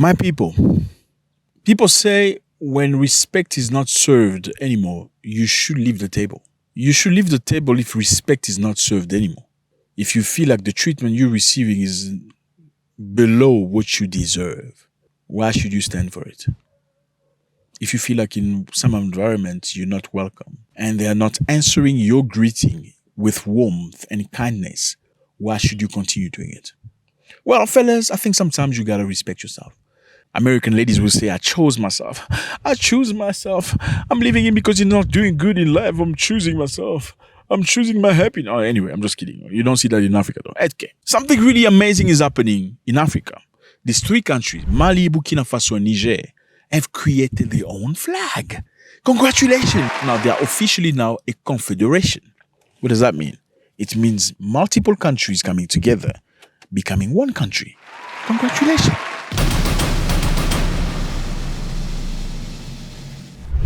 My people say when respect is not served anymore, you should leave the table. You should leave the table if respect is not served anymore. If you feel like the treatment you're receiving is below what you deserve, why should you stand for it? If you feel like in some environments you're not welcome and they are not answering your greeting with warmth and kindness, why should you continue doing it? Well, fellas, I think sometimes you gotta respect yourself. American ladies will say, I chose myself. I choose myself. I'm leaving him because he's not doing good in life. I'm choosing myself. I'm choosing my happiness. Oh, anyway, I'm just kidding. You don't see that in Africa though. Okay. Something really amazing is happening in Africa. These three countries, Mali, Burkina Faso, and Niger, have created their own flag. Congratulations. Now they are officially now a confederation. What does that mean? It means multiple countries coming together, becoming one country. Congratulations.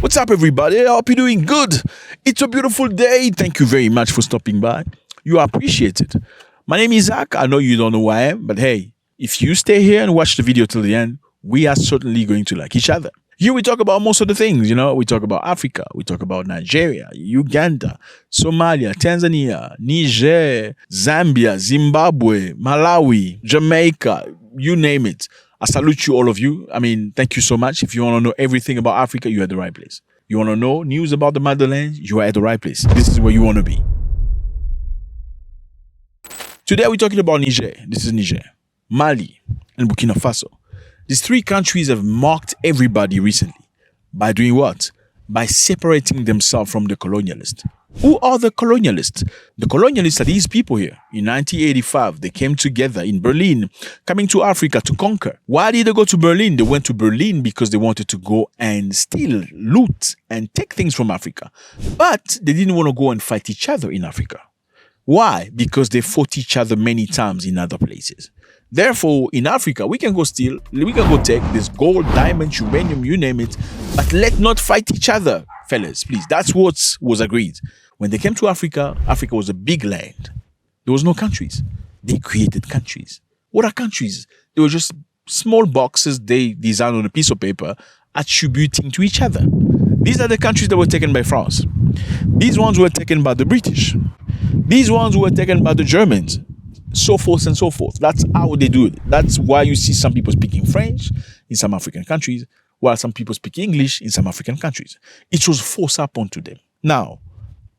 What's up, everybody? I hope you're doing good. It's a beautiful day. Thank you very much for stopping by. You are appreciated. My name is Zack. I know you don't know who I am, but hey, if you stay here and watch the video till the end, we are certainly going to like each other. Here we talk about most of the things, we talk about Africa, we talk about Nigeria, Uganda, Somalia, Tanzania, Niger, Zambia, Zimbabwe, Malawi, Jamaica, you name it. I salute you, all of you. Thank you so much. If you want to know everything about Africa, you're at the right place. You want to know news about the motherland, you are at the right place. This is where you want to be. Today we're talking about Niger. This is Niger, Mali, and Burkina Faso. These three countries have mocked everybody recently. By doing what? By separating themselves from the colonialists. Who are the colonialists? The colonialists are these people here. In 1985, they came together in Berlin, coming to Africa to conquer. Why did they go to Berlin? They went to Berlin because they wanted to go and steal, loot, and take things from Africa. But they didn't want to go and fight each other in Africa. Why? Because they fought each other many times in other places. Therefore, in Africa, we can go steal, we can go take this gold, diamond, uranium, you name it, but let's not fight each other, fellas, please. That's what was agreed. When they came to Africa, Africa was a big land. There was no countries. They created countries. What are countries? They were just small boxes they designed on a piece of paper, attributing to each other. These are the countries that were taken by France. These ones were taken by the British. These ones were taken by the Germans. So forth and so forth. That's how they do it. That's why you see some people speaking French in some African countries, while some people speak English in some African countries. It was forced upon to them. Now,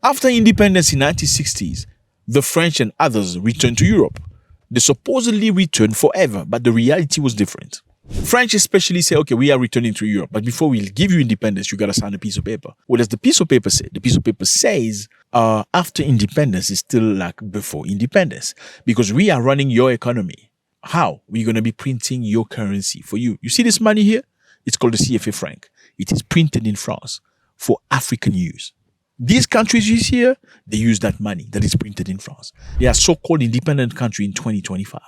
after independence in the 1960s, the French and others returned to Europe. They supposedly returned forever, but the reality was different. French especially say, okay, we are returning to Europe, but before we give you independence, you got to sign a piece of paper. What does the piece of paper say? The piece of paper says, after independence is still like before independence, because we are running your economy. How? We're going to be printing your currency for you. You see this money here? It's called the CFA franc. It is printed in France for African use. These countries you see here, they use that money that is printed in France. They are so-called independent country in 2025.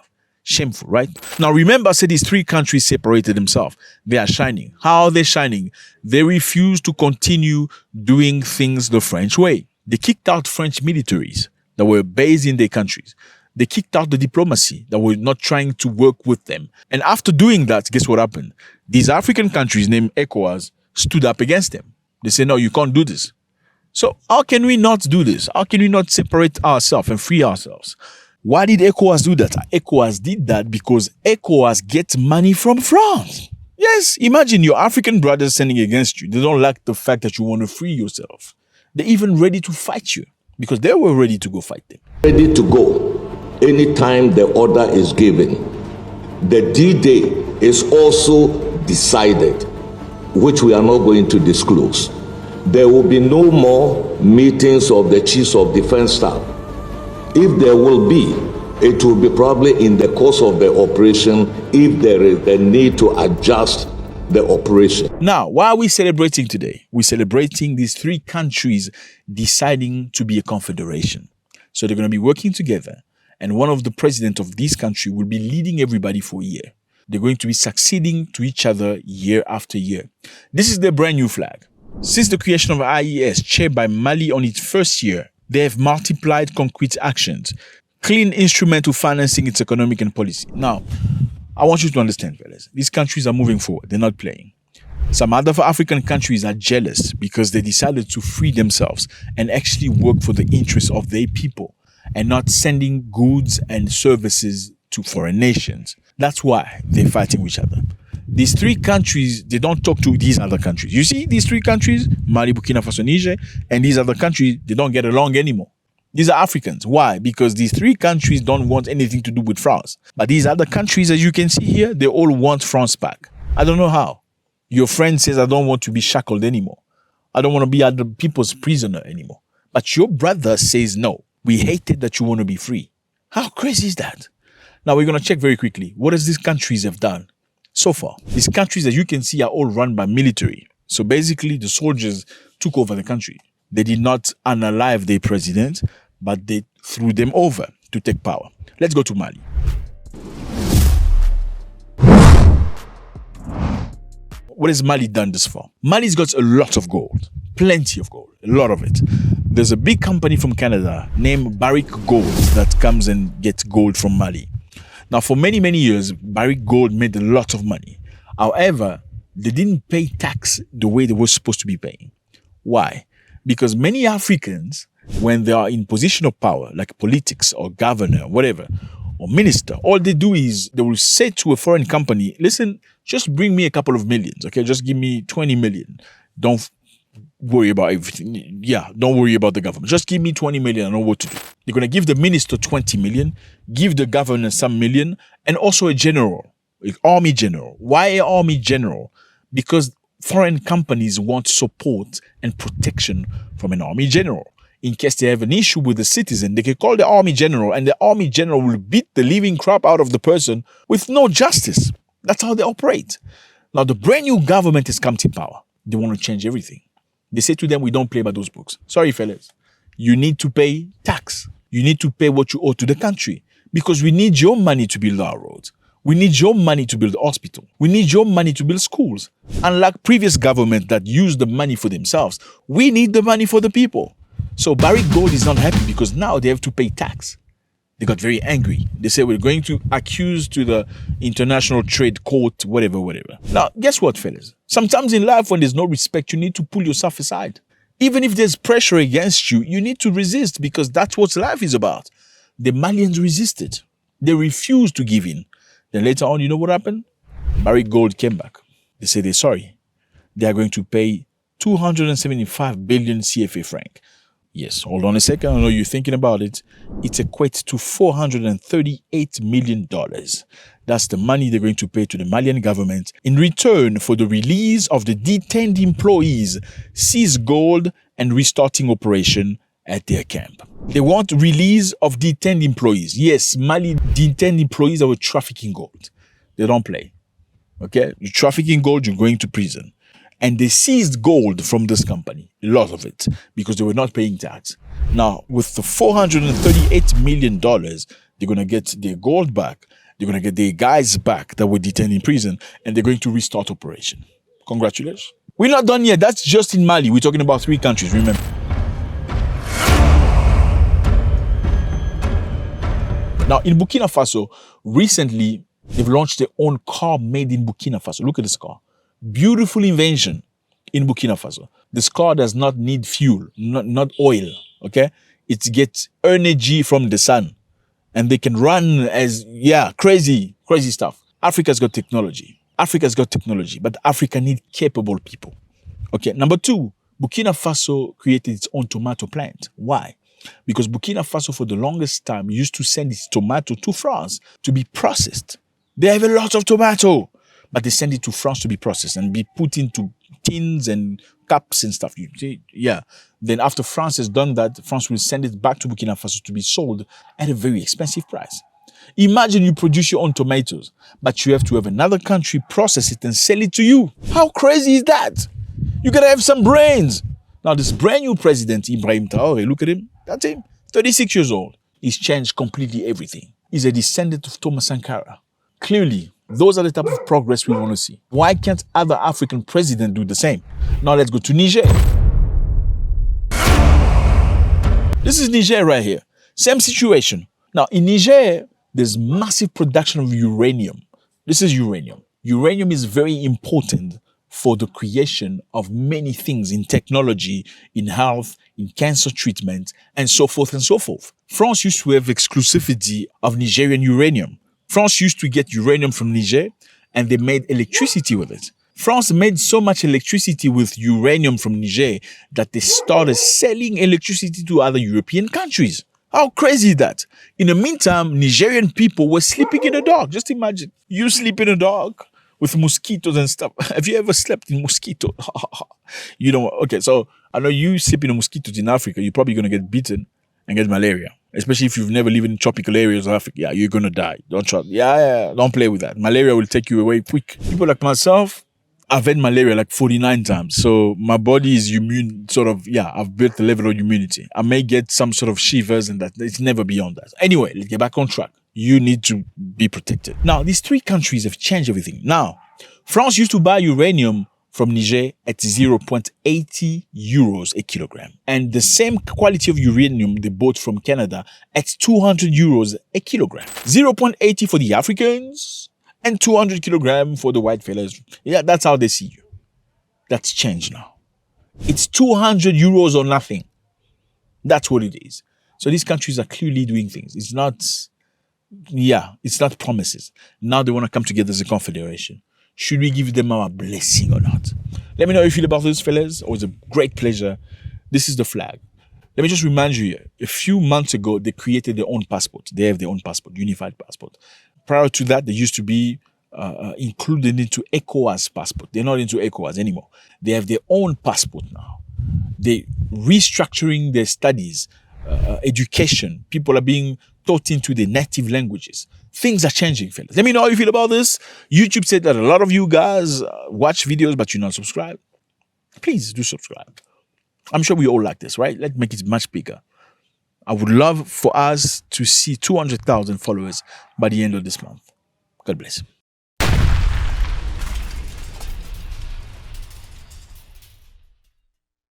Shameful, right? Now remember, I said these three countries separated themselves. They are shining. How are they shining? They refuse to continue doing things the French way. They kicked out French militaries that were based in their countries. They kicked out the diplomacy that were not trying to work with them. And after doing that, guess what happened? These African countries named ECOWAS stood up against them. They said, no, you can't do this. So how can we not do this? How can we not separate ourselves and free ourselves? Why did ECOWAS do that? ECOWAS did that because ECOWAS gets money from France. Yes, imagine your African brothers standing against you. They don't like the fact that you want to free yourself. They're even ready to fight you because they were ready to go fight them. Ready to go anytime the order is given. The D-Day is also decided, which we are not going to disclose. There will be no more meetings of the chiefs of defense staff. If there will be, it will be probably in the course of the operation if there is a need to adjust the operation. Now, why are we celebrating today? We're celebrating these three countries deciding to be a confederation. So they're going to be working together, and one of the presidents of this country will be leading everybody for a year. They're going to be succeeding to each other year after year. This is their brand new flag. Since the creation of IES, chaired by Mali on its first year, they have multiplied concrete actions, clean instrument to financing its economic and policy. Now, I want you to understand, fellas, these countries are moving forward. They're not playing. Some other African countries are jealous because they decided to free themselves and actually work for the interests of their people and not sending goods and services to foreign nations. That's why they're fighting each other. These three countries, they don't talk to these other countries. You see, these three countries, Mali, Burkina Faso, Niger, and these other countries, they don't get along anymore. These are Africans. Why? Because these three countries don't want anything to do with France. But these other countries, as you can see here, they all want France back. I don't know how. Your friend says, I don't want to be shackled anymore. I don't want to be other people's prisoner anymore. But your brother says, no, we hate it that you want to be free. How crazy is that? Now we're going to check very quickly. What does these countries have done so far? These countries, as you can see, are all run by military. So basically, the soldiers took over the country. They did not unalive their president, but they threw them over to take power. Let's go to Mali. What has Mali done this far? Mali's got a lot of gold. Plenty of gold. A lot of it. There's a big company from Canada named Barrick Gold that comes and gets gold from Mali. Now, for many, many years, Barrick Gold made a lot of money. However, they didn't pay tax the way they were supposed to be paying. Why? Because many Africans, when they are in position of power, like politics or governor, whatever, or minister, all they do is they will say to a foreign company, listen, just bring me a couple of millions, okay? Just give me 20 million. Don't worry about everything. Yeah, don't worry about the government. Just give me 20 million. I know what to do. They're going to give the minister 20 million, give the governor some million, and also a general, an army general. Why an army general? Because foreign companies want support and protection from an army general. In case they have an issue with the citizen, they can call the army general, and the army general will beat the living crap out of the person with no justice. That's how they operate. Now, the brand new government has come to power. They want to change everything. They say to them, we don't play by those books. Sorry, fellas. You need to pay tax. You need to pay what you owe to the country because we need your money to build our roads. We need your money to build hospital. We need your money to build schools. Unlike previous government that used the money for themselves, we need the money for the people. So Barrick Gold is not happy because now they have to pay tax. They got very angry. They said, we're going to accuse to the International Trade Court, whatever. Now, guess what, fellas? Sometimes in life, when there's no respect, you need to pull yourself aside. Even if there's pressure against you, you need to resist because that's what life is about. The Malians resisted. They refused to give in. Then later on, you know what happened? Barrick Gold came back. They said they're sorry. They are going to pay 275 billion CFA franc. Yes, hold on a second. I know you're thinking about it. It equates to $438 million. That's the money they're going to pay to the Malian government in return for the release of the detained employees, seized gold, and restarting operation at their camp. They want release of detained employees. Yes, Mali detained employees that were trafficking gold. They don't play. Okay? You're trafficking gold, you're going to prison. And they seized gold from this company, a lot of it, because they were not paying tax. Now, with the $438 million, they're going to get their gold back. They're going to get their guys back that were detained in prison, and they're going to restart operation. Congratulations. We're not done yet. That's just in Mali. We're talking about 3 countries, remember. Now, in Burkina Faso, recently, they've launched their own car made in Burkina Faso. Look at this car. Beautiful invention in Burkina Faso. This car does not need fuel, not oil, okay? It gets energy from the sun. And they can run as, crazy stuff. Africa's got technology. But Africa needs capable people. Okay, number 2, Burkina Faso created its own tomato plant. Why? Because Burkina Faso, for the longest time, used to send its tomato to France to be processed. They have a lot of tomato. But they send it to France to be processed and be put into tins and cups and stuff. You see? Yeah. Then after France has done that, France will send it back to Burkina Faso to be sold at a very expensive price. Imagine you produce your own tomatoes, but you have to have another country process it and sell it to you. How crazy is that? You gotta have some brains. Now this brand new president, Ibrahim Traoré, look at him. That's him. 36 years old. He's changed completely everything. He's a descendant of Thomas Sankara. Clearly, those are the type of progress we want to see. Why can't other African presidents do the same? Now let's go to Niger. This is Niger right here. Same situation. Now in Niger, there's massive production of uranium. This is uranium. Uranium is very important for the creation of many things in technology, in health, in cancer treatment, and so forth and so forth. France used to have exclusivity of Nigerian uranium. France used to get uranium from Niger, and they made electricity with it. France made so much electricity with uranium from Niger that they started selling electricity to other European countries. How crazy is that? In the meantime, Nigerian people were sleeping in the dark. Just imagine, you sleep in the dark with mosquitoes and stuff. Have you ever slept in mosquito? You know, okay, so I know you sleeping in mosquitoes in Africa, you're probably going to get bitten and get malaria. Especially if you've never lived in tropical areas of Africa. Yeah, you're going to die. Don't try. Yeah, don't play with that. Malaria will take you away quick. People like myself, I've had malaria like 49 times. So my body is immune, I've built a level of immunity. I may get some sort of shivers and that. It's never beyond that. Anyway, let's get back on track. You need to be protected. Now, these three countries have changed everything. Now, France used to buy uranium from Niger at 0.80 euros a kilogram. And the same quality of uranium they bought from Canada at 200 euros a kilogram. 0.80 for the Africans and 200 kilograms for the white fellas. Yeah, that's how they see you. That's changed now. It's 200 euros or nothing. That's what it is. So these countries are clearly doing things. It's not promises. Now they want to come together as a confederation. Should we give them our blessing or not? Let me know how you feel about this, fellas. It was a great pleasure. This is the flag. Let me just remind you here, a few months ago, they created their own passport. They have their own passport, unified passport. Prior to that, they used to be included into ECOWAS passport. They're not into ECOWAS anymore. They have their own passport now. They're restructuring their studies, education. People are being taught into their native languages. Things are changing, fellas. Let me know how you feel about this. YouTube said that a lot of you guys watch videos, but you're not subscribed. Please do subscribe. I'm sure we all like this, right? Let's make it much bigger. I would love for us to see 200,000 followers by the end of this month. God bless.